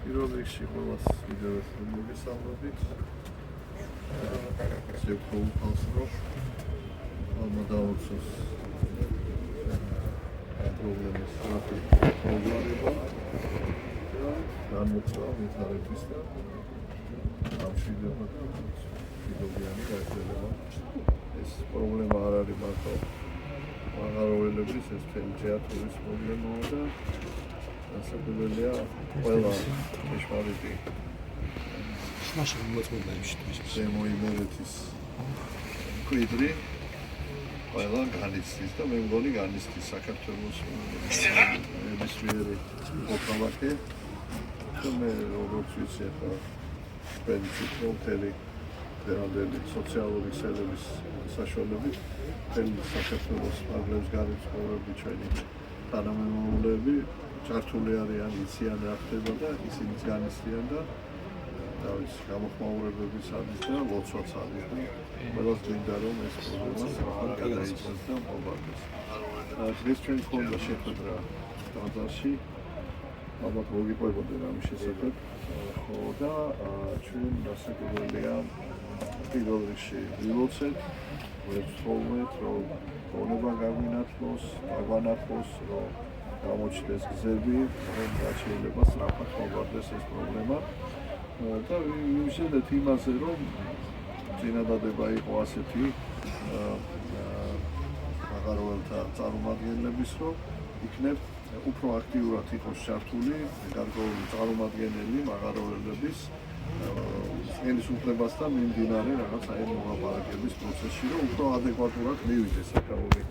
პირველ რიგში ყველას მიდევთ მოგესალმებით. ზებრულ ფალსრო ამოდაუცოს პრობლემის პრობლემა განმოწვა მithარების და ამშვიდება ფიდობიანი გაერთიანება. ეს პრობლემა არ არის მარტო მაღაროელების, ეს მთელი თეატრის პრობლემაა და ასაკობელია ყველა ჭეშმარიტი ზემოიმერეთის მკვიდრი ყველა განიცდის და მე მგონი განიცდის საქართველოს ნებისმიერი მოქალაქე და მე როგორც ვიცი ახლა თქვენი ციფრული დღევანდელი სოციალური ქსელების საშუალებით მთელი საქართველოს პარლამენტს განიცდები ჩვენი თანამემამულეები ჩართული არიან, იციან რა ხდება და ისინიც განიცდიან და თავის გამოხმაურებების არის და ლოცვაც არის და ყველას გვინდა რომ ეს პრობლემა სახალ გადაიჭრას და მოვარდეს. დღეს ჩვენ გქონდა შეხვედრა ტაძარში, ალბათ მოგიყვებოდნენ ამის შესახებ, ხო და ჩვენ დასაკვირველია პირველ რიგში ვილოცეთ, ვერცხოვეთ, რომ გონება გაგვანათლოს, რომ გამოჩნდეს გზები, რომ რაც შეიძლება სწრაფად მოვარდეს ეს პრობლემა და ვიმშენდეთ იმაზე, რომ წინადადება იყო ასეთი მაღაროელთა წარმომადგენლების, რომ იქნებ უფრო აქტიურად იყოს ჩართული გარკვეული წარმომადგენელი მაღაროელების ხელისუფლებასთან მიმდინარე რაღაც აი მოლაპარაკების პროცესში, რომ უფრო ადეკვატურად მივიდეს საკუთარი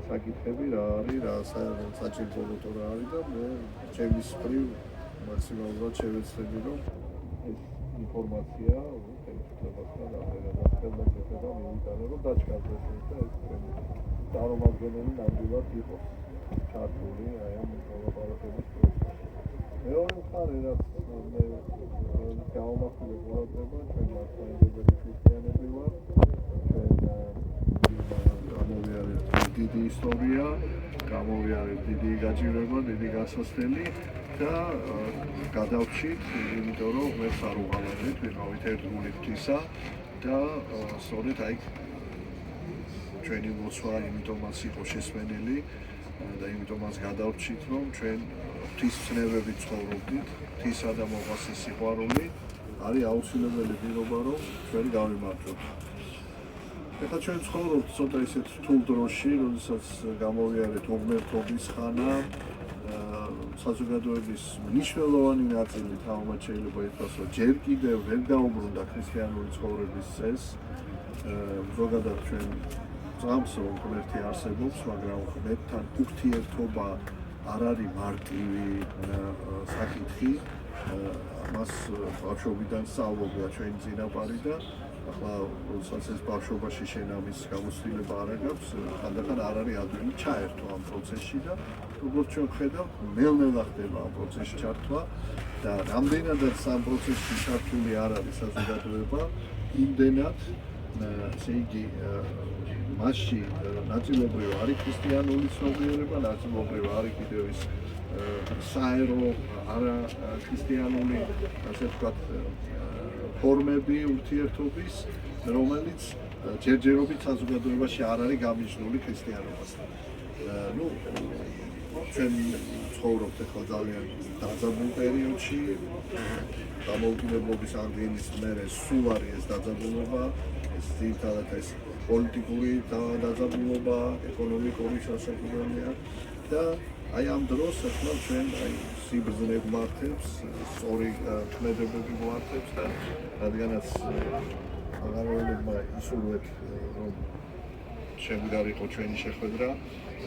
საკითხები რა არის, რა საჭიროებო რა არის და მე ჩემის მხრივ მაქსიმალურად შევეცდები, რომ ეს ინფორმაცია ხელისუფლებასთან აღწერა და მივიტანო, რომ დაჩქარდეს და ეს წარმომადგენელი ნამდვილად იყოს ჩართული აი ამ მოლაპარაკების პროცესში. მეორე მხარე, რაც მე გავამახვილე ყურადღება, ჩვენ მართლმადიდებელი ქრისტიანები ვართ, დიდი ისტორია, გამოვიარეთ დიდი გაჭირვება, დიდი გასასვლელი და გადავჭით, იმიტომ რომ ღმერთს არ უღალატეთ, ვიყავით ერთგული ღვთისა და სწორედ აი ჩვენი ლოცვა იმიტომაც იყო შესმენელი და იმიტომაც გადავჭით, რომ ჩვენ ღვთისმსნევებით ცხოვრობდით, ღვთისა და მოყვასის სიყვარული არის აუცილებელი პირობა, რომ ჩვენ გავიმართოთ. ეხლა ჩვენ ცხოვრობთ ცოტა ისეთ რთულ დროში, როდესაც გამოვიარეთ უღმერთობის ხანა, საზოგადოების მნიშვნელოვანი ნაწილი თამამად შეიძლება ითქვას, რომ ჯერ კიდევ ვერ დაუბრუნდა ქრისტიანული ცხოვრების წესს. ზოგადად ჩვენ წამს რომ ღმერთი არსებობს, მაგრამ ღმერთთან ურთიერთობა არ არის მარტივი საკითხი, მას ბავშვობიდან სწავლობდა ჩვენი წინაპარი და ახლა როდესაც ეს ბავშვობაში შენ ამის გამოცდილება არ აქვს, ხანდახან არ არის ადვილი ჩაერთო ამ პროცესში და როგორც ჩვენ ვხედავთ, ნელ-ნელა ხდება ამ პროცესში ჩართვა და რამდენადაც ამ პროცესში ჩართული არ არის საზოგადოება, იმდენად ესე იგი მასში ნაწილობრივ არის ქრისტიანული ცნობიერება, ნაწილობრივ არის კიდევ ის საერო არა ქრისტიანული, ასე ვთქვათ, ფორმები ურთიერთობის, რომელიც ჯერჯერობით საზოგადოებაში არ არის გამიჯნული ქრისტიანობასთან. ჩვენ ცხოვრობთ ახლა ძალიან დაძაბულ პერიოდში, დამოუკიდებლობის აღდგენის მერე სულ არის ეს დაძაბულობა, ეს ძირითადად ეს პოლიტიკური დაძაბულობა, ეკონომიკური სასაკვირველია და აი ამ დროს ახლა ჩვენ აი სიბრძნე გვმართებს, სწორი ქმედებები გვმართებს და რადგანაც აღაროლებმა ისურვეთ, რომ შემდგარიყო ჩვენი შეხვედრა,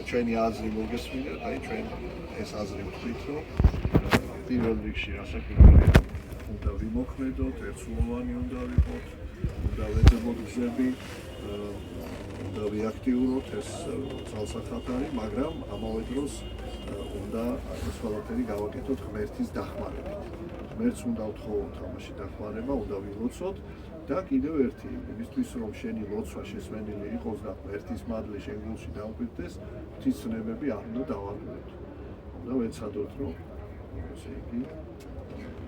ჩვენი აზრი მოგესმინეთ, აი ჩვენ ეს აზრი ვხვით, რომ პირველ რიგში რასაკვირველია უნდა ვიმოქმედოთ, ერთსულოვანი უნდა ვიყოთ, უნდა ვეძებოთ გზები, უნდა ვიაქტიუროთ ეს ძალსახად არის, მაგრამ ამავე დროს უნდა ეს ყველაფერი გავაკეთოთ ღმერთის დახმარებით. ღმერთს უნდა ვთხოვოთ ამაში დახმარება, უნდა ვილოცოთ და კიდევ ერთი, იმისთვის რომ შენი ლოცვა შესვენილი იყოს და ერთის მადლი შენ გულში დაუკვირდეს, ღვთისმსწნელები არ უნდა დავარღვიოთ. უნდა ვეცადოთ, რომ ესე იგი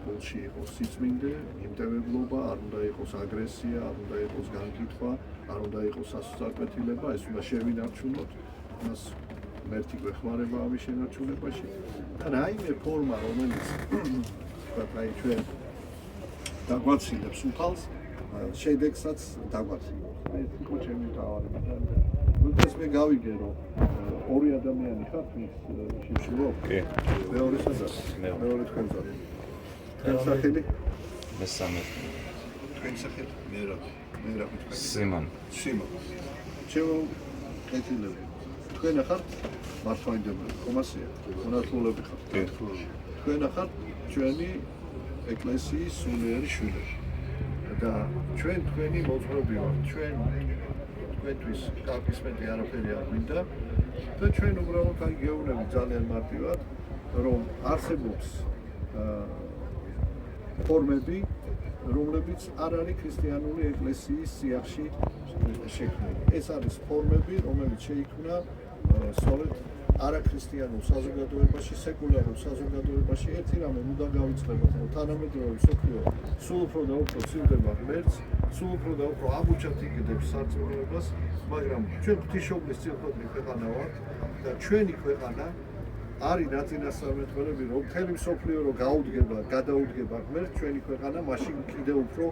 გულში იყოს სიწმინდე, იმტევებლობა, არ უნდა იყოს აგრესია, არ უნდა იყოს განკითხვა, არ უნდა იყოს სასწაკვეთილება, ეს უნდა შევინარჩუნოთ. მას მერტი გვეხმარება ამის შენარჩუნებაში. და რაიმე ფორმა, რომელიც აი ჩვენ დაგვაცილებს უფალს, შედეგსაც დაგვაცილებს. ეს იყო ჩემი თავი. როდესაც მე გავიგე, რომ ორი ადამიანი ხართ მის შიმშილო? კი. მეორე სადაც? მეორე თქვენსა. თქვენ სახელი? მესამე. თქვენ სახელი? მე რა თქვენ? სიმონ. ჩემო კეთილები. თქვენ ახართ მართლმადიდებლები, ხომასია? მონათლულები ხართ? კი. თქვენ ახართ ჩვენი ეკლესიის სულიერი შვილები. და ჩვენ თქვენი მოძღვრები ვართ. თქვენთვის კარგისმეტი არაფერი არ გვინდა და ჩვენ უბრალოდ აი გეუბნებით ძალიან მარტივად, რომ არსებობს ფორმები, რომლებიც არ არის ქრისტიანული ეკლესიის სიახში შექმნილი. ეს არის ფორმები, რომელიც შეიქმნა სწორედ არაქრისტიანულ საზოგადოებაში, სეკულარულ საზოგადოებაში. ერთი რამე უნდა გავიწყებოთ, რომ თანამედროვე მსოფლიო სულ უფრო და უფრო ცივდება ღმერთს, სულ უფრო და უფრო ამოჩათიგდებს სარწმუნოებას, მაგრამ ჩვენ ღვთისმშობლის წილხვედრი ქვეყანა ვართ და ჩვენი ქვეყანა არის ნაწინასწარმეტყველები, რომ მთელი მსოფლიო რო გადაუდგება ღმერთს, ჩვენი ქვეყანა მაშინ კიდევ უფრო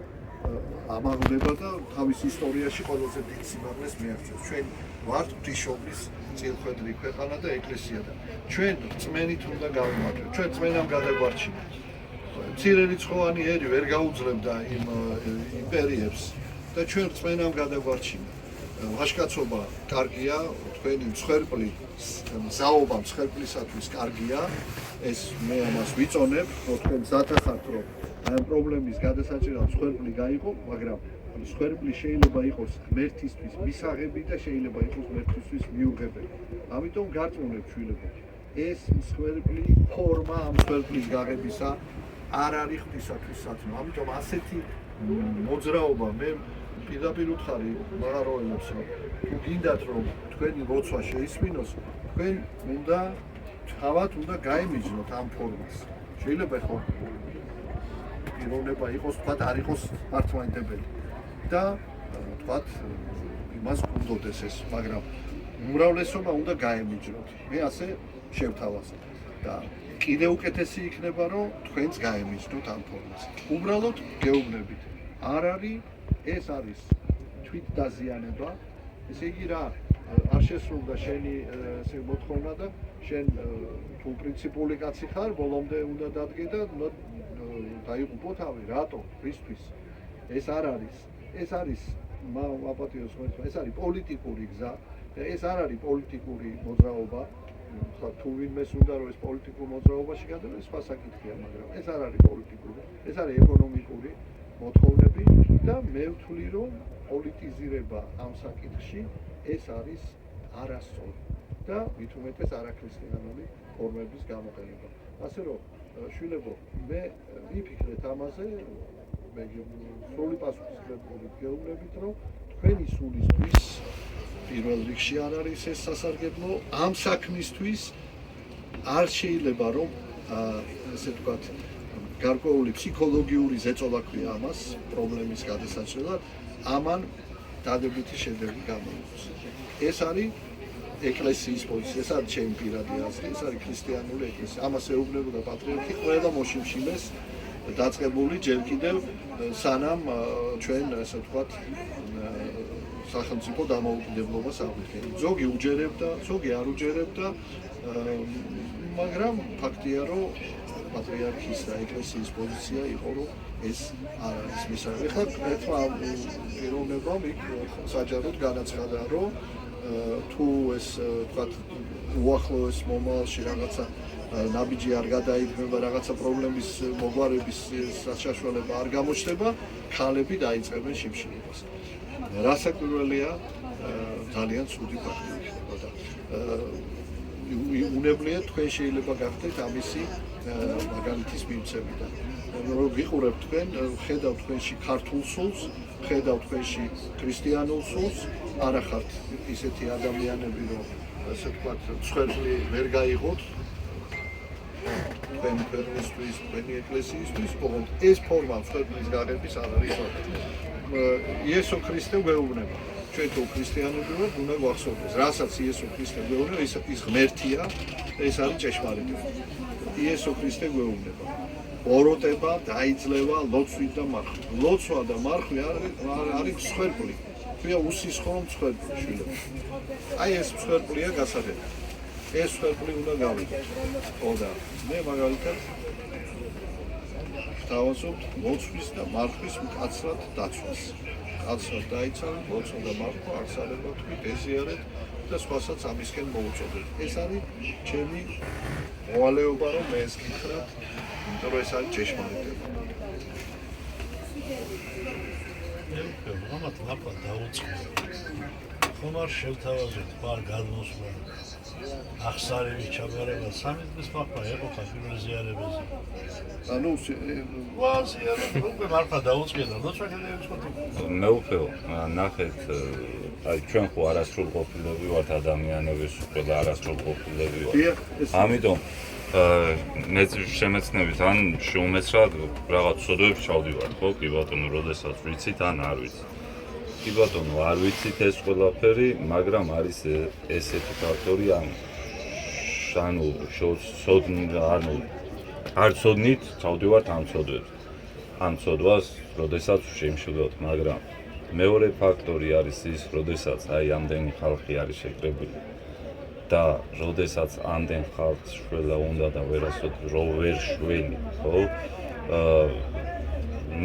ამაღლდება და თავის ისტორიაში ყველაზე დიდ სიმაღლეს მიაღწევს. ჩვენ ვართ ღვთისმშობლის წილხვედრი ქვეყანა და ეკლესია და ჩვენ რწმენით უნდა გავიმართოთ. ჩვენ რწმენამ გადაგვარჩინა. მცირერიცხოვანი ერი ვერ გაუძლებდა იმ იმპერიებს და ჩვენ რწმენამ გადაგვარჩინა. ვაჟკაცობა კარგია, თქვენი მსხვერპლი მზაობა მსხვერპლისათვის კარგია. ეს მე ამას ვიწონებ, რომ თქვენ მზათა ხართ, რომ ამ პრობლემის გადასაჭერად მსხვერპლი გაიყო, მაგრამ მსხვერპლი შეიძლება იყოს ღმერთისთვის მისაღები და შეიძლება იყოს ღმერთისთვის მიუღებელი. ამიტომ გარწმუნებთ შვილებო, ეს მსხვერპლი ფორმა ამ მსხვერპლის გაღებისა არ არის ღვთისათვის სათნო. ამიტომ ასეთი მოძრაობა მე პირდაპირ ვუთხარი მაღაროელებს, რომ თუ გინდათ რომ თქვენი ლოცვა შეისმინოს, თქვენ თავად უნდა გაემიჯნოთ ამ ფორმას. შეიძლება ხო პიროვნება იყოს, თქვათ არ იყოს მართლმადიდებელი და თქვათ იმას გუნდოდეს ეს, მაგრამ უმრავლესობა უნდა გაემიჯნოთ. მე ასე შევთავაზებ და კიდევ უკეთესი იქნება, რომ თქვენც გაემიჯნოთ ამ ფორმას. უბრალოდ გეუბნებით, ეს არის თვითდაზიანება, ესე იგი რა, არ შესრულდა შენი ესე მოთხოვნა და შენ თუ პრინციპული კაცი ხარ, ბოლომდე უნდა დადგე და დაიღუპო თავი, რატო? ვისთვის? ეს არ არის. ეს არის მაპატიოს ხმეთა, ეს არის პოლიტიკური გზა, ეს არ არის პოლიტიკური მოძრაობა. თუ ვინმეს უნდა რომ ეს პოლიტიკურ მოძრაობაში გადავა, სხვა საკითხია, მაგრამ ეს არ არის პოლიტიკური, ეს არის ეკონომიკური მოთხოვნები და მე ვთვლი, რომ პოლიტიზირება ამ საკითხში ეს არის არასწორი და მით უმეტეს არაქრისტიანული ფორმების გამოყენება. ასე რომ შვილებო, მე ვიფიქრეთ ამაზე, მე სრული პასუხისმგებლობით გეუბნებით, რომ თქვენი სულისთვის პირველ რიგში არ არის ეს სასარგებლო, ამ საქმისთვის არ შეიძლება რომ ესე ვთქვათ გარკვეული ფსიქოლოგიური ზეწოლა ქვია ამას პრობლემის გადასაჭრელად, ამან დადებითი შედეგი გამოიწვევს. ეს არის ეკლესიის პოზიცია, ეს არის ჩემი პირადი აზრი, ეს არის ქრისტიანული ეკლესია. ამას ეუბნებოდა პატრიარქი ყველა მოშიმშილეს დაწყებული ჯერ კიდევ სანამ ჩვენ ასე ვთქვათ სახელმწიფო დამოუკიდებლობას აღვიდგენთ. ზოგი უჯერებდა, ზოგი არ უჯერებდა, მაგრამ ფაქტია, რომ პატრიარქის და ეკლესიის პოზიცია იყო, რომ ეს არ არის მისაღები. ხა ერთმა პიროვნებამ იქ საჯაროდ განაცხადა, რომ თუ ეს ვთქვათ უახლოეს მომავალში რაღაცა ნაბიჯი არ გადაიდგება, რაღაცა პრობლემის მოგვარების საშუალება არ გამოჩნდება, ქალები დაიწყებენ შიმშილობას. რასაკვირველია, ძალიან ცუდი ფაქტი იქნება და უნებლიეთ თქვენ შეიძლება გახდეთ ამისი მაგალითის მივცემი და რომ ვიყურებთ თქვენ, ხედავთ თქვენში ქართულ სულს, ხედავ თქვენში ქრისტიანულ სულს, არა ხართ ისეთი ადამიანები, რომ ასე ვთქვათ, მსხვერპლი ვერ გაიღოთ თქვენი ქვეყნისთვის, თქვენი ეკლესიისთვის, ოღონდ ეს ფორმა მსხვერპლის გაღების არ არის. იესო ქრისტე გვეუბნება. ჩვენ თუ ქრისტიანები ვართ, უნდა გვახსოვდეს, რასაც იესო ქრისტე გვეუბნება, ის ღმერთია, ეს არის ჭეშმარიტება. იესო ქრისტე გვეუბნება. ოროტება, დაიძლევა, ლოცვით და მარხვით. ლოცვა და მარხვი არის მსხვერპლი. ქვია უსისხლო მსხვერპლი შვილები. აი ეს მსხვერპლია გასაღები. ეს მსხვერპლი უნდა გავიგოთ. ოდა მე მაგალითად ვთავაზობ ლოცვის და მარხვის მკაცრად დაცვას. კაცრად დაიცავთ, ლოცვა და მარხვა აღსარებად თქვით, ეზიარეთ და სხვასაც ამისკენ მოუწოდეთ. ეს არის ჩემი მოვალეობა, რომ მე ეს გითხრათ, იმიტომ რომ ეს არის ჭეშმარიტება. ამათ ლაპა დაუწყო. ხომ არ შევთავაზეთ პარ გადმოსვლა. ახსარები ჩაბარება 3 დღის პაპა ეყოლა პირველ ზიარებაზე. ანუ ვაზიარებ, უკვე მარხა დაუწყედა, როცა შეიძლება ვთქვათ. მეუფეო, ნახეთ, აი ჩვენ ხო არასრულ ყოფილები ვართ ადამიანების, ყველა არასრულ ყოფილები ვართ. ამიტომ მე შემეცნებით ან შეუმეცრად რაღაც სოდოებს ჩავდივართ, ხო? კი ბატონო, როდესაც ვიცით ან არ ვიცით. კი ბატონო, არ ვიცით ეს ყველაფერი, მაგრამ არის ესეთი ფაქტორი, ანუ არ ცოდნით, ჩავდივართ ამ ცოდვებს. ამ ცოდვას, როდესაც შემშილოთ, მაგრამ მეორე ფაქტორი არის ის, როდესაც აი ამდენი ხალხი არის შეკრებილი და როდესაც ამდენ ხალხს შველა უნდა და ვერასოდ ვერ შველი, ხო?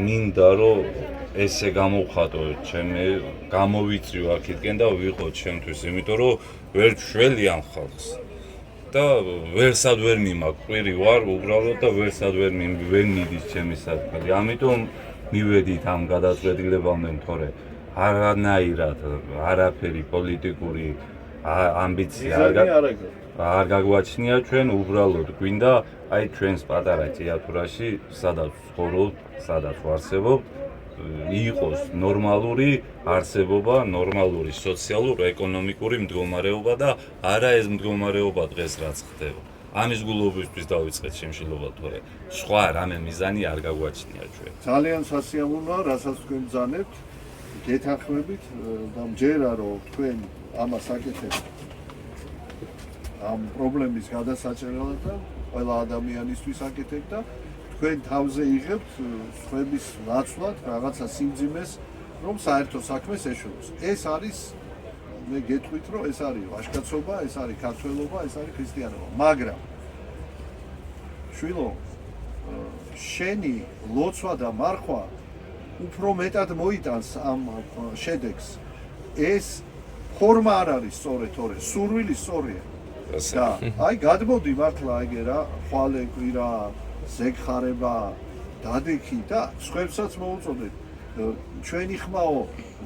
მინდა რომ ესე გამოვხატო ჩემი გამოვიწვიო აქეთკენ და ვიყო ჩემთვის, იმიტომ რომ ვერ შველი ამ ხალხს და ვერსად ვერ მიმაკვირი ვარ უბრალოდ და ვერსად ვერ მიდის ჩემი საქმე. ამიტომ მივედით ამ გადაწყვეტილებამდე, თორე არანაირად არაფერი პოლიტიკური ამბიცია არ გაგვაჩნია ჩვენ, უბრალოდ გვინდა აი ჩვენს პატარა თეატრაში, სადაც ვცხოვრობთ, სადაც ვარსებობთ, იყოს ნორმალური არსებობა, ნორმალური სოციალურ-ეკონომიკური მდგომარეობა და არა ეს მდგომარეობა დღეს რაც ხდება. ამის გულობისთვის დავიწყეთ შემშილობა, თორე სხვა რამე მიზანი არ გაგვაჩნია ჩვენ. ძალიან სასიამოვნოა, რასაც თქვენ ბრძანებთ, გეთანხმებით და მჯერა რომ თქვენ ამას აკეთებთ ამ პრობლემის გადასაჭერელად და ყველა ადამიანისთვის აკეთებთ და თქვენ თავზე იღებთ სხვების ნაცვლად რაღაცა სიმძიმეს, რომ საერთო საქმეს ეშველოს. ეს არის, მე გეტყვით, რომ ეს არის ვაჟკაცობა, ეს არის ქართველობა, ეს არის ქრისტიანობა. მაგრამ შვილო, შენი ლოცვა და მარხვა უფრო მეტად მოიტანს ამ შედეგს. ეს ფორმა არ არის სწორედ, თორე სურვილი სწორია. და აი გადმოდი მართლა აიგე რა, ხვალე კვირა ზეგხარება, დადექი და სხვებსაც მოუწოდეთ. ჩვენი ხმაო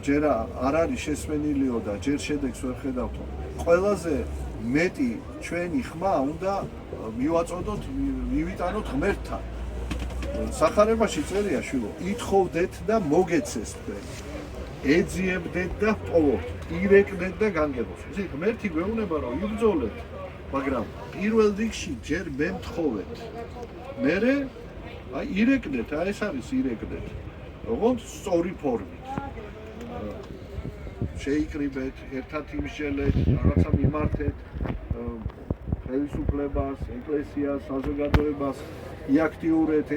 ჯერ არ არის შესვენილიო და ჯერ შედეგს ვერ ხედავთო. ყველაზე მეტი ჩვენი ხმა უნდა მივაწოდოთ, მივიტანოთ ღმერთთან. სახარებაში წერია შვილო, ითხოვდეთ და მოგეცეს თქვენ. ეძიებდეთ და პოვოთ, ირეკდეთ და განგებოს. ისე ღმერთი გვეუბნება რომ იბრძოლეთ, მაგრამ პირველ რიგში ჯერ მე მთხოვეთ. მერე აი ირეკდეთ, აი ეს არის ირეკდეთ. როგორც სწორი ფორმით. შეიკრიბეთ, ერთად იმსჯელეთ, რაღაცა მიმართეთ, ხელისუფლებას, ეკლესიას, საზოგადოებას იაქტიურეთ,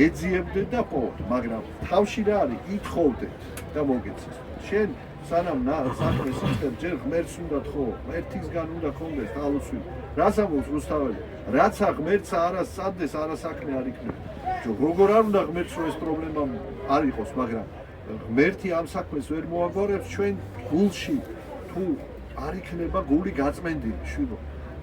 ეძიებდეთ და პოვოთ, მაგრამ თავში რა არის? ითხოვდეთ და მოგეცეს. შენ სანამ საქმეს იწყებ, ჯერ ღმერთს უნდა თხოვო, ღმერთისგან უნდა გქონდეს თალუსვი. რას ამბობს რუსთაველი? რაცა ღმერთს არა სცადდეს, არა საქმე არ იქნება. როგორ არ უნდა ღმერთს რომ ეს პრობლემა არ იყოს, მაგრამ ღმერთი ამ საქმეს ვერ მოაგვარებს ჩვენ გულში, თუ არ იქნება გული გაწმენდილი, შვილო.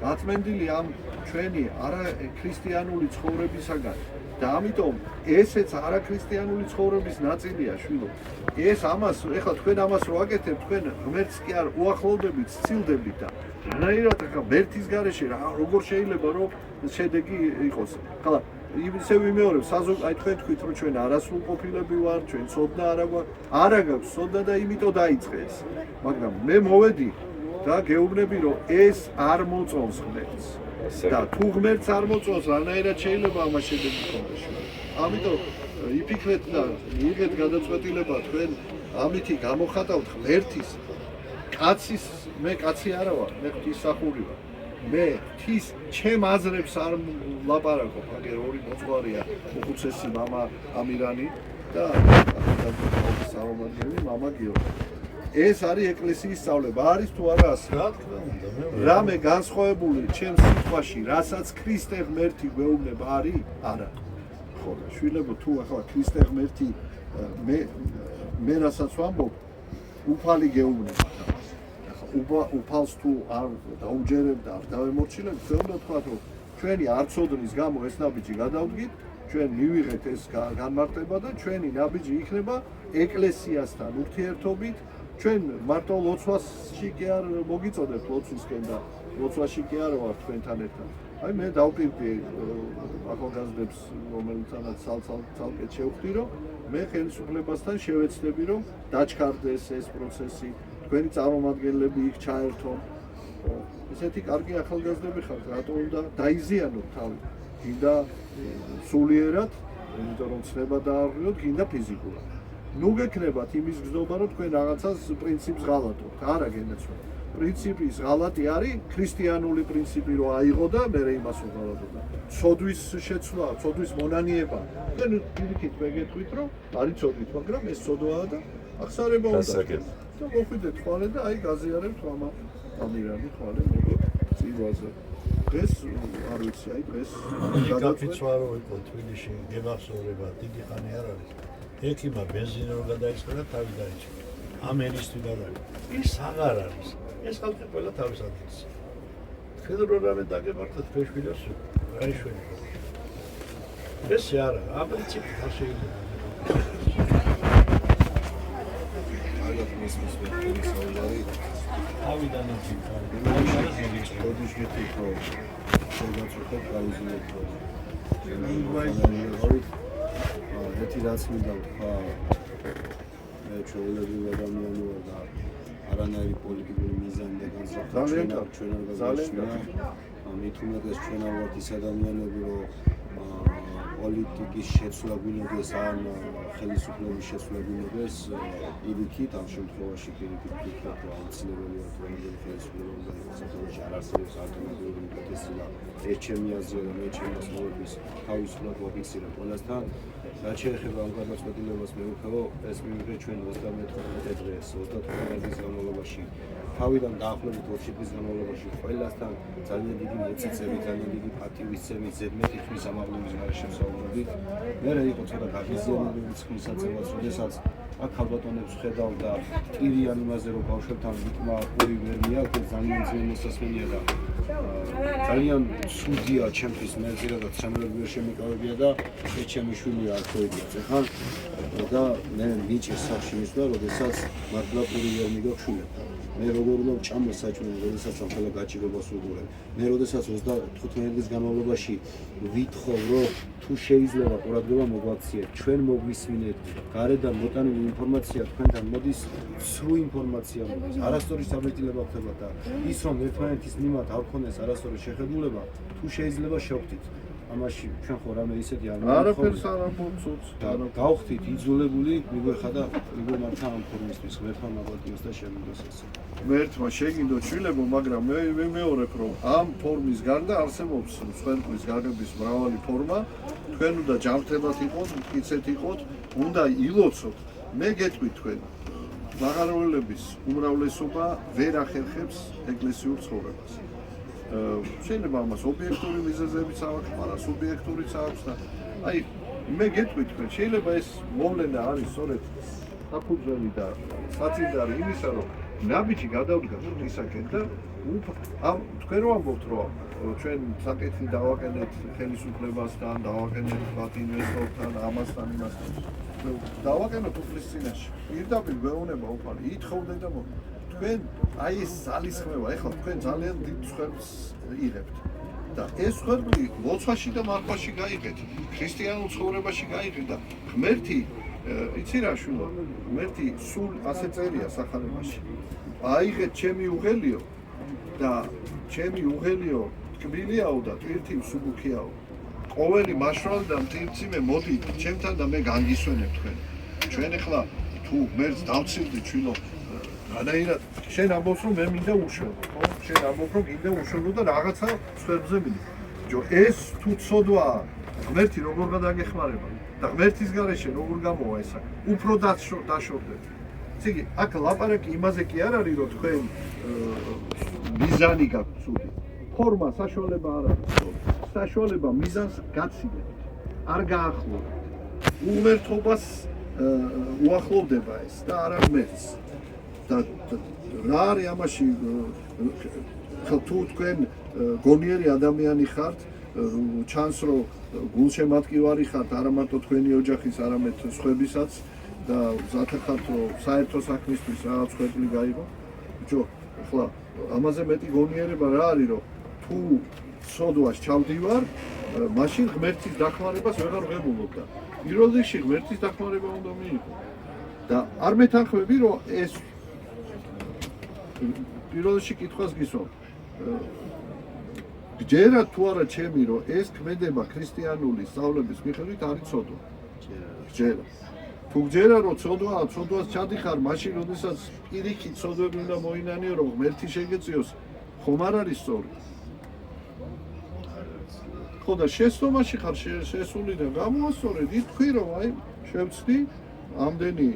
გაწმენდილი ამ ჩვენი არა ქრისტიანული ცხოვრებისაგან და ამიტომ ესეც არა ქრისტიანული ცხოვრების ნაწილია, შვილო. ეს ამას, ეხლა თქვენ ამას რო აკეთებთ, თქვენ ღმერთს კი არ უახლოვდებით, სცილდებით და რანაირად ახლა ღმერთის გარეშე როგორ შეიძლება რომ შედეგი იყოს. ხლა ისე ვიმეორებ, აი თქვენ თქვით რომ ჩვენ არასრულყოფილები ვართ, ჩვენ ცოდნა არა გაქვს ცოდნა და იმიტომ დაიწყეს. მაგრამ მე მოვედი და გეუბნები რომ ეს არ მოწონს ღმერთს. და თუ ღმერთს არ მოწონს, რანაირად შეიძლება ამას შედეგი ჰქონდეს. ამიტომ იფიქრეთ და მიიღეთ გადაწყვეტილება თქვენ ამითი გამოხატავთ ღმერთის კაცის მე კაცი არა ვარ, მე ღვთისმსახური ვარ. მე ღვთის ჩემ აზრებს არ ლაპარაკობ, აგერ ორი მოწყარია უხუცესი მამა ამირანი და სამომადგენელი მამა გიორგი. ეს არის ეკლესიის სწავლება, არის თუ არა ასე? რა თქმა უნდა, რამე განსხვავებული ჩემს სიტყვაში, რასაც ქრისტე ღმერთი გვეუბნება, არის? არა. ხო, შვილებო, თუ ახლა ქრისტე ღმერთი მე რასაც ვამბობ, უფალი გეუბნება. უფალს თუ არ დაუჯერებ და არ დავემორჩილებ, ჩვენ უნდა თქვათ, რომ ჩვენი არცოდნის გამო ეს ნაბიჯი გადავდგით, ჩვენ მივიღეთ ეს განმარტება და ჩვენი ნაბიჯი იქნება ეკლესიასთან ურთიერთობით, ჩვენ მარტო ლოცვაში კი არ მოგიწოდებთ ლოცვისკენ და ლოცვაში კი არ ვარ თქვენთან ერთად. აი მე დავპირდი ახალგაზრდებს, რომელთანაც ცალკე შევხვდი, რომ მე ხელისუფლებასთან შევეცდები, რომ დაჩქარდეს ეს პროცესი. თქვენი წარმომადგენლები იქ ჩაერთონ. ესეთი კარგი ახალგაზრდები ხართ, რატო უნდა დაიზიანოთ თავი? გინდა სულიერად, იმიტომ რომ ცნება დაარღვიოთ, გინდა ფიზიკურად. ნუ გექნებათ იმის გზნობა, რომ თქვენ რაღაცას პრინციპს ღალატობთ. არა გენაცვლება. პრინციპის ღალატი არის ქრისტიანული პრინციპი, რომ აიღო და მე იმას უღალატებდა. ცოდვის შეცვლა, ცოდვის მონანიება. თქვენ პირიქით მეგეთქვით, რომ არის ცოდვით, მაგრამ ეს ცოდვაა და ახსარება უნდა. და მოხვიდეთ ხვალე და აი გაზიარებთ ამირანი ხვალე მოგეთ წივაზე. დღეს არ ვიცი, აი დღეს გადაწყვეტა იყო თბილისში გემახსოვრება დიდი ხანი არ არის. ექიმა ბენზინი რო გადაიწყდა და თავი დაიჭირა. ამ ენისტვი გადაიჭირა. ის აღარ არის. ეს ხალხი ყველა თავის ადგილს. თქვენ რო რამე დაგემართოთ ფეშვილებს აი შვენი. ეს არა, ამ პრინციპი არ შეიძლება. თავიდან ერთი რაც მინდა ვთქვა, მე ჩვეულებრივ ადამიანი ვარ და არანაირი პოლიტიკური მიზანი და განსხვავება ჩვენ არ გაგვაჩნია. მით უმეტეს ჩვენ არ ვართ ის ადამიანები, რომ პოლიტიკის შეცვლა გვინდოდეს ან ხელისუფლების შეცვლა გვინდოდეს პირიქით, ამ შემთხვევაში პირიქით ვფიქრობ, რომ აუცილებელია რომ ხელისუფლება უნდა იყოს საქართველოში არ არსებობს ალტერნატიული პროტესტი და ეს ჩემი აზრია და მე ჩემს მოსმენების თავისუფლად ვაფიქსირებ ყველასთან. რაც შეეხება ამ გადაწყვეტილებას მე ვქო, ეს მივიღეთ ჩვენ 34 დღეს, 35 დღის განმავლობაში. თავიდან დაახლოებით 20 დღის განმავლობაში ყველასთან ძალიან დიდი მოწიწები, ძალიან დიდი პატივისცემით, ზედმეტი ხმის ამაღლების გარეშე ვსაუბრობდით. მე იყო ცოტა გაღიზიანებული ხმისაცემაც, როდესაც აქ ალბათონებს ხედავ და ტირიან იმაზე, რომ ბავშვებთან ვიკმა ორი ვერ მიაქვს, ძალიან ძლიერ მოსასმენია და ძალიან ცუდია ჩემთვის მე ზირადად სამრევლო ვერ შემიკავებია და ეს ჩემი შვილია არ ხოებია ეხლა და მე მიჭირს სახში მისვლა, როდესაც მართლა პური ვერ მიგაქვს შვილებთან. მე როგორ უნდა ვჭამო საჭმელი, როდესაც ამ ხელა გაჭირებას ვუყურებ. მე როდესაც 35 დღის განმავლობაში ვითხოვ, რომ თუ შეიძლება ყურადღება მოგვაქციეთ, ჩვენ მოგვისმინეთ, გარედან მოტანილი ინფორმაცია თქვენთან მოდის, სრულ ინფორმაცია მოდის. არასწორი საბედილება ხდება და ის რომ ერთმანეთის მიმართ არ გქონდეს არასწორი შეხედულება, თუ შეიძლება შევხვდით. ამაში ჩვენ ხო რამე ისეთი არ არაფერს არ ამბობთ. გავხდით იძულებული, მიგვეხადა იგივე მართა ამ ფორმისთვის, ღმერთმა მაგალითს და შემიძლია ეს. ღმერთმა შეგინდოთ შვილებო, მაგრამ მე ვიმეორებ, რომ ამ ფორმის გარდა არსებობს სხვენთვის გაგების მრავალი ფორმა. თქვენ უნდა ჯანმრთელად იყოთ, მტკიცეთ იყოთ, უნდა ილოცოთ. მე გეტყვით თქვენ, მაღაროელების უმრავლესობა ვერ ახერხებს ეკლესიურ ცხოვრებას. შეიძლება ამას ობიექტური მიზეზებიც აქვს, მაგრამ სუბიექტურიც აქვს და აი მე გეტყვით თქვენ, შეიძლება ეს მოვლენა არის სწორედ საფუძველი და საწინდარი იმისა, რომ ნაბიჯი გადავდგა ღვთისაკენ და ამ თქვენ რო ამბობთ, რომ ჩვენ საკითხი დავაკენეთ ხელისუფლებასთან, დავაკენეთ მათ ინვესტორთან, ამასთან, იმასთან. დავაკენოთ უფლის წინაშე. პირდაპირ გვეუბნება უფალი, ითხოვდნენ და თქვენ აი ეს ძალისხმევა, ეხლა თქვენ ძალიან დიდ სხვებს იღებთ. და ეს ხერხი ლოცვაში და მარხვაში გაიყეთ, ქრისტიანულ ცხოვრებაში გაიყეთ და ღმერთი იცი რა შვილო, ღმერთი სულ ასე წერია სახარებაში. აიღეთ ჩემი უღელიო და ჩემი უღელიო ტკბილიაო და ტვირთი მსუბუქიაო. ყოველი მაშრალი და მტირციმე მოდი ჩემთან და მე განგისვენებ თქვენ. ჩვენ ახლა თუ ღმერთს დავცილდი ჩვილო განაირად შენ ამბობს რომ მე მინდა უშველო, ხო? შენ ამბობ რომ მინდა უშველო და რაღაცა სვერბზე მიდი. ჯო ეს თუ ცოდვაა ღმერთი როგორ გადაგეხმარება და ღმერთის გარეშე როგორ გამოვა ეს აქ უფრო დაშორდეთ. ციგი აქ ლაპარაკი იმაზე კი არ არის რომ თქვენ მიზანი გაქვთ ცუდი. ფორმა საშუალება არ არის. საშუალება მიზანს გაცილეთ. არ გაახლოვეთ. უმერთობას უახლოვდება ეს და არა ღმერთს. და რა არის ამაში თუ თქვენ გონიერი ადამიანი ხართ, ჩანს რომ გულშემატკივარი ხართ არა მარტო თქვენი ოჯახის, არამედ სხვებისაც და ზათახართ რომ საერთო საქმისთვის რაღაც ხვედრი გაიღო. ბიჭო, ახლა ამაზე მეტი გონიერება რა არის რომ თუ სოდვას ჩავდივარ, მაშინ ღმერთის დახმარებას ვეღარ ვღებულობ და პირველ რიგში ღმერთის დახმარება უნდა მიიღო. და არ მეთანხმები რომ ეს პირველ რიგში კითხვას გისვამ. გჯერათ თუ არა ჩემი რომ ეს ქმედება ქრისტიანული სწავლების მიხედვით არის ცოდვა. გჯერათ. თუ გჯერა რომ ცოდვაა, ცოდვას ჩადიხარ, მაშინ როდესაც პირიქით ცოდვები უნდა მოინანიო რომ ღმერთი შეგეწიოს, ხომ არ არის სწორი? ხო და შესწომაში ხარ შესული და გამოასწორეთ, ითქვი რომ აი შევცდი ამდენი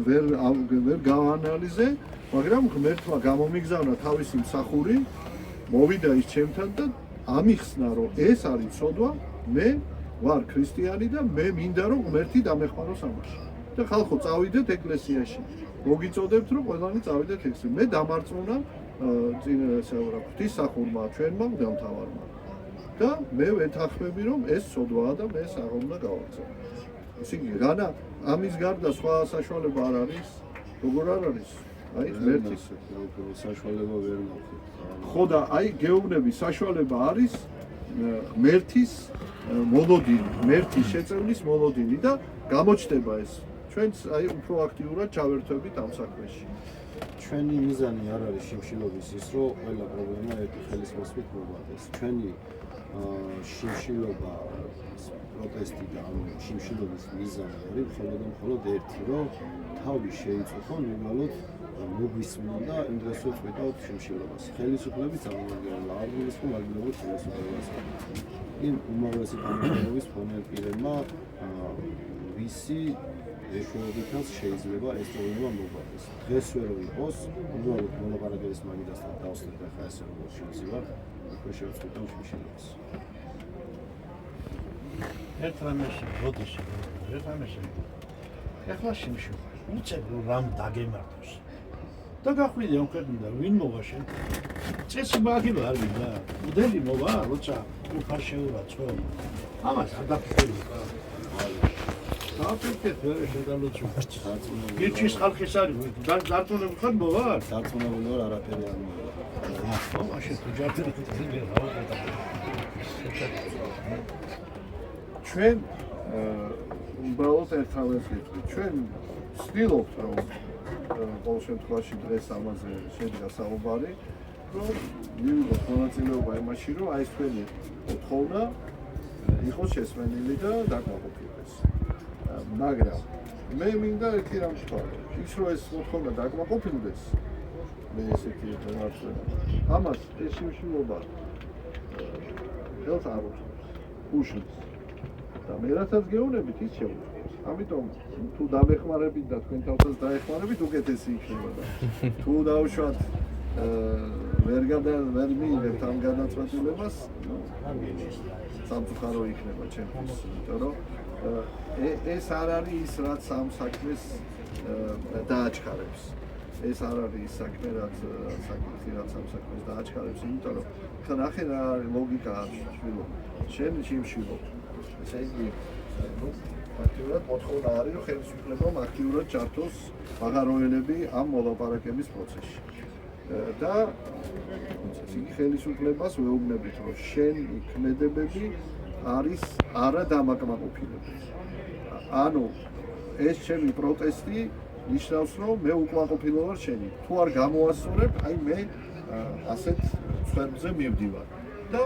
ვერ გავანალიზე, მაგრამ ღმერთმა გამომიგზავნა თავისი მსახური, მოვიდა ის ჩემთან და ამიხსნა რომ ეს არის ცოდვა, მე ვარ ქრისტიანი და მე მინდა რომ ღმერთი დამეხმაროს ამაში. და ხალხო წავიდეთ ეკლესიაში. მოგიწოდებთ რომ ყველანი წავიდეთ ეკლესიაში. მე დამარწმუნა ღვთისმსახურმა ჩვენმა მღვდელმთავარმა. და მე ვეთანხმები რომ ეს ცოდვაა და მე საღო უნდა გავაქცევ. ისე იგი რანა ამის გარდა სხვა საშუალება არ არის? როგორ არ არის? აი ღმერთის საშუალება ვერ ნახეთ. ხო და აი გეუბნები საშუალება არის ღმერთის მოლოდინი, ღმერთის შეწევნის მოლოდინი და გამოჩნდება ეს. ჩვენც აი უფრო აქტიურად ჩავერთვებით ამ საქმეში. ჩვენი მიზანი არ არის შიმშილობის ის, რომ ყველა პრობლემა ერთი ხელის მოსვლით მოვადეს. ჩვენი შიმშილობა, პროტესტი და ამ შიმშილობის მიზანი არის მხოლოდ ერთი, რომ თავი შეიწუხო ნორმალურად მოგვისმინა და იმ დროს ვწვიდოთ შიმშილობას. ხელისუფლების წარმომადგენელმა არ გულისხმო მაგალითად ხელისუფლებას. იმ უმაღლესი თანამდებობის ფონელ პირებმა ვისი ეშვეობითაც შეიძლება ეს პრობლემა მოგვაქვს. დღეს ვერ იყოს, უბრალოდ მოლაპარაკების მაგიდასთან დავსვით და ხა ესე როგორც შეიძლება, უკვე შევწყვეტავ შიმშილობას. ერთ რამეში, ბოდიში, ერთ რამეში. ეხლა შიმშილობა. უცებ რომ რამ დაგემართოს. და გახვიდე ამ ქვეყნიდან, ვინ მოვა შენ? წესი მაგილა არ ვიდა. მოდელი მოვა, როცა უფარ შეურაცხო. ამას არ დაფიქრდი. დაფიქრეთ ვერ შედალოცო. გირჩის ხალხის არის, დარწმუნებული ხარ მოვა? დარწმუნებული ვარ, არაფერი არ მოვა. ხო, მაშინ თუ ჯარდები რა. ჩვენ უბრალოდ ერთმანეთს ვიტყვით. ჩვენ ვცდილობთ რომ ყოველ შემთხვევაში დღეს ამაზე შედგა საუბარი, რომ მივიღოთ მონაწილეობა იმაში, რომ აი ეს თქვენი მოთხოვნა იყოს შესმენილი და დაკმაყოფილდეს. მაგრამ მე მინდა ერთი რამ ვთქვა. ის რომ ეს მოთხოვნა დაკმაყოფილდეს, მე ესეთი მართლობა. ამას ეს შიმშილობა ხელს არ უწყობს. უშლის. და მე რასაც გეუბნებით, ის შეუძლია. ამიტომ თუ დამეხმარებით და თქვენ თავსაც დაეხმარებით, უკეთესი იქნება. თუ დავუშვათ ვერ მიიღებთ ამ განაწყვეტილებას, სამწუხარო იქნება ჩემთვის, იმიტომ რომ ეს არ არის ის, რაც ამ საქმეს დააჩქარებს. ეს არ არის ის საქმე, რაც ამ საქმეს დააჩქარებს, იმიტომ რომ ხა ნახე რა ლოგიკა არის, შვილო. შენ შიმშილობ. ესე იგი, აქტიურად მოთხოვნა არის, რომ ხელისუფლებამ აქტიურად ჩართოს მაღაროელები ამ მოლაპარაკების პროცესში. და იგი ხელისუფლებას ვეუბნებით, რომ შენი ქმედებები არის არა დამაკმაყოფილებელი. ანუ ეს ჩემი პროტესტი ნიშნავს, რომ მე უკმაყოფილო ვარ შენი. თუ არ გამოასწორებ, აი მე ასეთ სფეროზე მივდივარ. და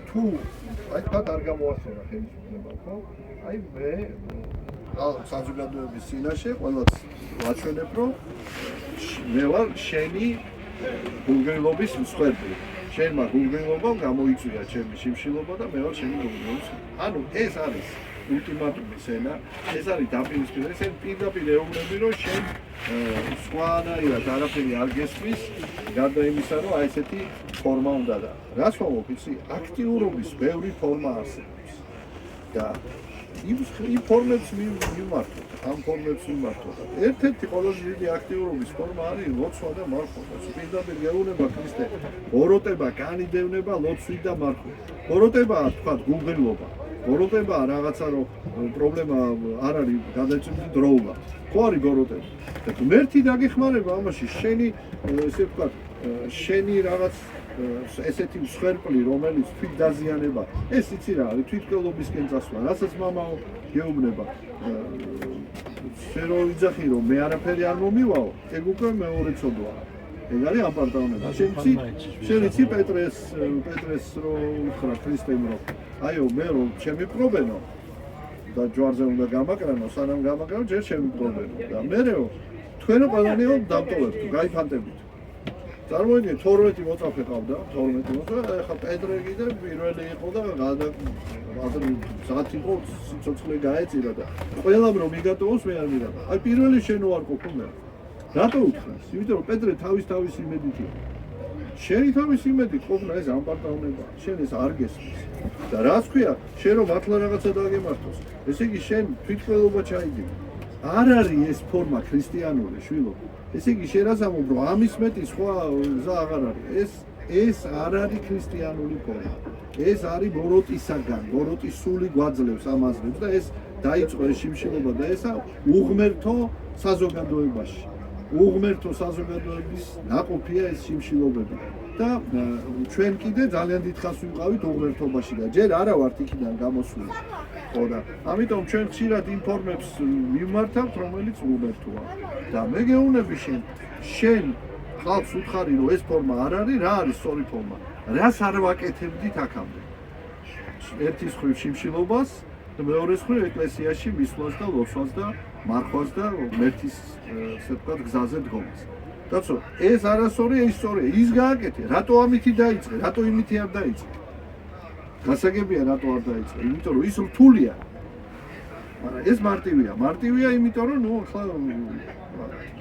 თუ აი თქვათ არ გამოასწორა ხელისუფლება, ხო? აი მე საზოგადოების წინაშე ყველას ვაჩვენებ, რომ მე ვარ შენი გულგრილობის მსხვერპლი. შენმა გულგრილობამ გამოიწვია ჩემი შიმშილობა და მე ვარ შენი გულგრილობის. ანუ ეს არის ულტიმატუმის ენა, ეს არის დაპირისპირება, ეს პირდაპირ ეუბნები, რომ შენ სხვანაირად არაფერი არ გესმის, გარდა იმისა, რომ აი ესეთი ფორმა უნდა და რაც ვამბობ, იცი, აქტიურობის ბევრი ფორმა არსებობს. და იმ ფორმებს მიმართოთ, ამ ფორმებს მიმართოთ. ერთ-ერთი ყველაზე დიდი აქტიურობის ფორმა არის ლოცვა და მარხვა. პირდაპირ გეუბნება ქრისტე, ბოროტება, განიდევნება, ლოცვით და მარხვით. ბოროტებაა, თქვათ, გულგრილობა. ბოროტებაა რაღაცა, რომ პრობლემა არ არის გადაჭიმული დროულად. ხო არის ბოროტება. და თუ მერთი დაგეხმარება ამაში, შენი, ესე ვთქვათ, შენი რაღაც ესეთი მსხვერპლი, რომელიც თვით დაზიანება, ეს იცი რა არის, თვითმკვლელობისკენ წასვლა, რასაც მამაო გეუბნება. შენ რო ვიძახი, რომ მე არაფერი არ მომივაო, ეგ უკვე მეორე ცოდვაა. ეგ არის აპარტამენტი. შენ იცი პეტრეს რო უთხრა ქრისტემ, რომ აიო, მე რომ შემიპყრობენო და ჯვარზე უნდა გამაკრანო, სანამ გამაკრანო, ჯერ შემიპყრობენო. და მერეო, თქვენო ყველანიო დამტოვებთ, გაიფანტებით. წარმოიდგინეთ 12 მოწაფე ყავდა, 12 მოწაფე, ეხლა პეტრე კიდე პირველი იყო და საათი იყო სიცოცხლე გაეწირა და ყველამ რომ მიგატოვოს მე არ მიგატოვა. აი პირველი შენ ვარ ყოფილი. რატო უთხრას? იმიტომ რომ პეტრე თავის იმედით იყო. შენი თავის იმედით ყოფნა ეს ამპარტაუნება, შენ ეს არ გესმის. და რაც ქვია, შენ რომ მართლა რაღაცა დაგემართოს, ესე იგი შენ თვითმკვლელობა ჩაიდგინე. არ არის ეს ფორმა ქრისტიანული შვილო. ესე იგი შენ რაც ამბობ, რომ ამის მეტი სხვა გზა აღარ არის. ეს არ არის ქრისტიანული ფორმა. ეს არის ბოროტისაგან, ბოროტის სული გვაძლევს ამაზრებს და ეს დაიწყო ეს შიმშილობა და ესა უღმერთო საზოგადოებაში. უღმერთო საზოგადოების ნაყოფია ეს შიმშილობები. და ჩვენ კიდე ძალიან დიდხანს ვიყავით უღმერთობაში და ჯერ არა ვართ იქიდან გამოსული. ხო და ამიტომ ჩვენ ხშირად ინფორმებს მიმართავთ, რომელიც უღმერთოა. და მე გეუბნები შენ ხალხს უთხარი, რომ ეს ფორმა არ არის, რა არის სწორი ფორმა? რას არ ვაკეთებდით აქამდე? ერთის მხრივ შიმშილობას და მეორეს მხრივ ეკლესიაში მისვლას და ლოცვას და მარხვას და მერეთის ესე ვთქვათ გზაზე დგომას. კაცო, ეს არასწორია, ის სწორია. ის გააკეთე, რატო ამითი დაიწყე, რატო იმითი არ დაიწყე? გასაგებია რატო არ დაიწყე? იმიტომ რომ ის რთულია. მაგრამ ეს მარტივია, იმიტომ რომ ნუ ახლა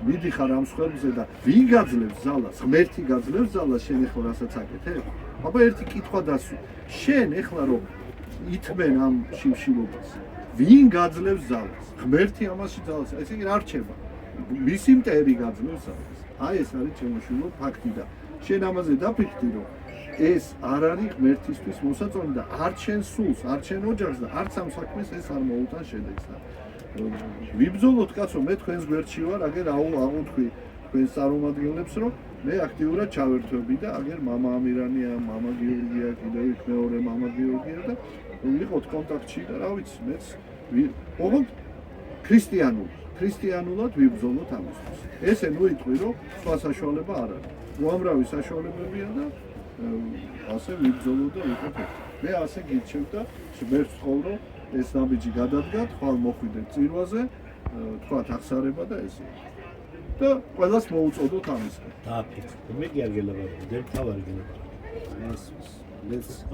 მიდიხარ ამ სხვებზე და ვინ გაძლევს ზალას? ღმერთი გაძლევს ზალას შენ ახლა რასაც აკეთებ? აბა ერთი კითხვა დასვი. შენ ახლა რომ ითმენ ამ შიმშილობას, ვინ გაძლევს ზალას? ღმერთი ამაში ზალას. ესე იგი რა რჩება? მისი მტერი გაძლევს ზალას. აი ეს არის შემოშილო ფაქტი და შენ ამაზე დაფიქრდი, რომ ეს არ არის ღმერთისთვის მოსაწონი და არც შენ სულს, არც შენ ოჯახს და არც ამ საქმეს ეს არ მოუტან შედეგს და ვიბრძოლოთ კაცო, მე თქვენს გვერდში ვარ, აგერ აღვთქვი თქვენს წარმომადგენლებს, რომ მე აქტიურად ჩავერთვები და აგერ მამა ამირანია, მამა გიორგია, კიდევ იქ მეორე მამა გიორგია და ვიყოთ კონტაქტში და რა ვიცი, მეც ოღონდ ქრისტიანულად ვიბრძოლოთ ამისთვის. ესე ნუ იტყვი, რომ სხვა საშუალება არ არის. უამრავი საშუალებებია და ასე ვიბრძოლო და ვიყოთ. მე ასე გირჩევ და მე ვთხოვ, რომ ეს ნაბიჯი გადადგათ, ხვალ მოხვიდეთ წირვაზე, თქვათ აღსარება და ესე. და ყველას მოუწოდოთ ამისკენ. დააფიქრე. მე კი არ გელაპარაკე, თავარი გელაპარაკე. Let's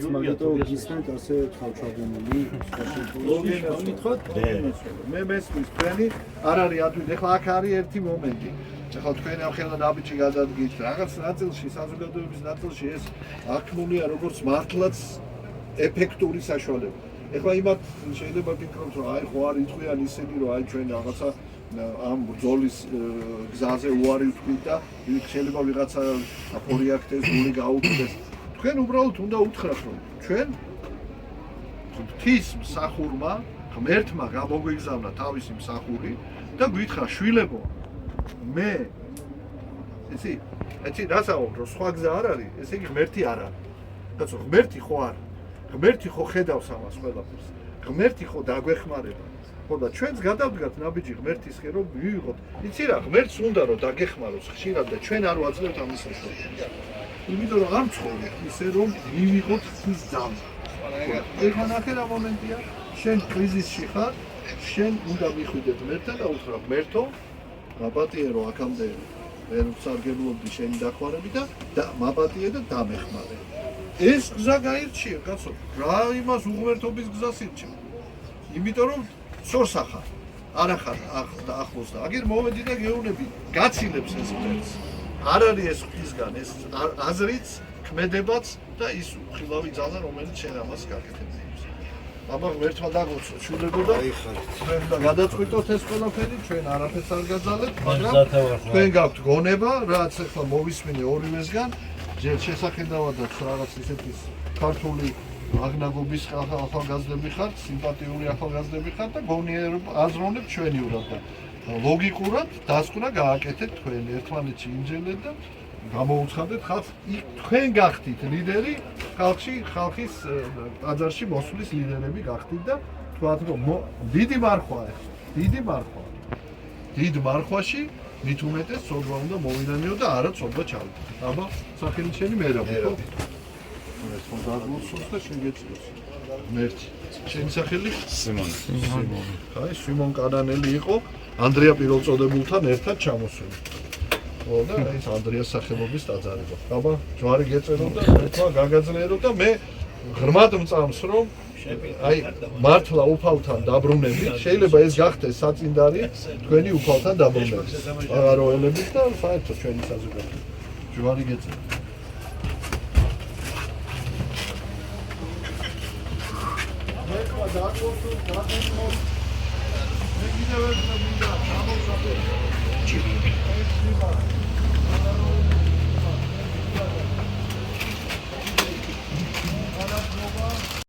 მაგათო გისმენთ ასე თავშაბინული მე მესმის თქვენი არ არის ადვილი. ეხლა აქ არის ერთი მომენტი. ეხლა თქვენი ამ ხელა ნაბიჯი გადადგით. რაღაც ნაწილში, საზოგადოების ნაწილში ეს აქნულია როგორც მართლაც ეფექტური საშუალება. ეხლა იმათ შეიძლება ვფიქრობთ, რომ აი ხო არ იტყვიან ისეთი, რომ აი ჩვენ რაღაცა ამ ბრძოლის გზაზე უარი ვთქვით და შეიძლება ვიღაცა აპორიაქტეს, გული გაუქმდეს. თქვენ უბრალოდ უნდა უთხრათ, რომ ჩვენ ღვთის მსახურმა, ღმერთმა გამოგვიგზავნა თავისი მსახური და გითხრა, შვილებო, მე იცი? იცი რა საუბრო, სხვა გზა არ არის, ესე იგი ღმერთი არ არის. კაცო, ღმერთი ხო არა. ღმერთი ხო ხედავს ამას ყველაფერს. ღმერთი ხო დაგვეხმარება. ხო და ჩვენც გადავდგათ ნაბიჯი ღმერთისკენ რომ მივიღოთ. იცი რა, ღმერთს უნდა რომ დაგეხმაროს ხშირად და ჩვენ არ ვაძლევთ ამის საშუალებას. იმიტომ რომ არ მცხოვრეთ ისე რომ მივიღოთ ის ძამა. ეხლა ნახე რა მომენტია, შენ კრიზისში ხარ, შენ უნდა მიხვიდე ღმერთთან და უთხრა ღმერთო, მაპატიერო აქამდე ვერ ვსარგებლობდი შენი დახმარებით და მაპატიე და დამეხმარე. ეს გზა გაირჩიე, კაცო, რა იმას უღმერთობის გზას ირჩევ. იმიტომ რომ სორს ახარ, არ ახარ ახლოს და აგერ მოვედი და გეუბნები, გაცილებს ეს მტერს. არ არის ეს ღვთისგან, ეს აზრიც, ქმედებაც და ის უხილავი ძალა, რომელიც შენ ამას გაკეთებს. აბა ღმერთმა დაგოცო, შულებო და ჩვენ და გადაწყვიტოთ ეს ყველაფერი, ჩვენ არაფერს არ გაძალებთ, მაგრამ თქვენ გაქვთ გონება, რაც ახლა მოვისმინე ორივესგან, ჯერ შესახედავადაც რაღაც ისეთი ქართული აღნაგობის ახალგაზრდები ხართ, სიმპათიური ახალგაზრდები ხართ და აზროვნებთ ჩვენიურად და ლოგიკურად დასკვნა გააკეთეთ თქვენ ერთმანეთში იმჯერეთ და გამოუცხადეთ ხალხს, თქვენ გახდით ლიდერი ხალხში, ხალხის ტაძარში მოსვლის ლიდერები გახდით და თქვათ რომ დიდი მარხვაა, დიდი მარხვაა. დიდ მარხვაში მით უმეტეს ცოდვა უნდა მოვიდანიო და არა ცოდვა ჩავიდე. აბა სახელი შენი მერაბი ხო? ეს ხო დაგულსოს და შენ გეწიოს. მერტი. შენი სახელი? სიმონ. აი, სიმონ კანანელი იყო ანდრია პირველწოდებულთან ერთად ჩამოსული. ხო და ეს ანდრიას სახელობის ტაძარი. აბა ჯვარი გეწერო და თქვა გაგაძლიერო და მე ღრმად მწამს რომ აი მართლა უფალთან დაბრუნებით, შეიძლება ეს გახდეს საწინდარი თქვენი უფალთან დაბრუნების. აღაროელებით და საერთოდ ჩვენი საზოგადოება. ჯვარი გეწერო. მე კიდევ ერთ მინდა გამოსაბე.